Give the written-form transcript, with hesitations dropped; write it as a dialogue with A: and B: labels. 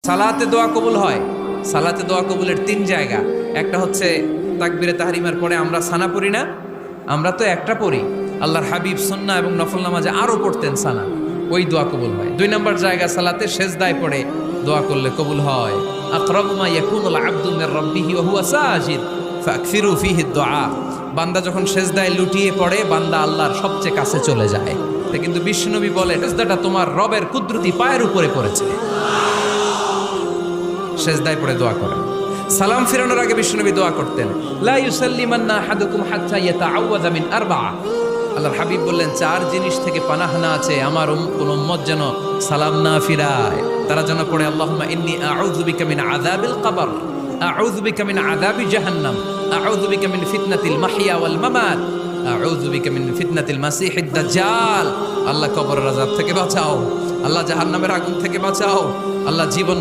A: সালাতে দোয়া কবুল হয়। সালাতে দোয়া কবুলের 3 জায়গা। একটা হচ্ছে তাকবীরে তাহরিমার পরে আমরা সানা পড়ি না, আমরা তো একটা পড়ি। আল্লাহর হাবিব সুন্নাহ এবং নফল নামাজে আরো পড়তেন সানা, ওই দোয়া কবুল হয়। 2 নম্বর জায়গা সালাতে সেজদায় পড়ে দোয়া করলে কবুল হয়। আকরাবু মা ইয়াকুনুল আবদু মির রাব্বিহি ওয়া হুয়া সাজিদ ফাকসিরু ফীহি দুআ। বান্দা যখন সেজদায় লুটিয়ে পড়ে, বান্দা আল্লাহর সবচেয়ে কাছে চলে যায়। কিন্তু বিশ্বনবী বলে, সেজদাটা তোমার রবের কুদরতি পায়ের উপরে পড়েছে। সেজদায় পড়ে দোয়া করেন। সালাম ফিরানোর আগে বিশ্বনবী দোয়া করতেন, লা ইউসাল্লিমান্না আহাদুকুম হাত্তা ইয়াতাআওয়াযা মিন আরবা'a। আল্লাহর হাবিব বললেন, 4 জিনিস থেকে পানাহানা আছে আমার কোন উম্মত যেন সালাম না ফিরায়। তারা যেন পড়ে, আল্লাহুম্মা ইন্নী আউযু বিকা মিন আযাবিল কবর, আউযু বিকা মিন আযাবি জাহান্নাম, আউযু বিকা মিন ফিতনাতিল মাহইয়া ওয়াল মামাত, আউযু বিকা মিন ফিতনাতিল মাসিহিদ দাজ্জাল। আল্লাহ কবরের আযাব থেকে বাঁচাও, আল্লাহ জাহান্নামের আগুন থেকে বাঁচাও, আল্লাহ জীবন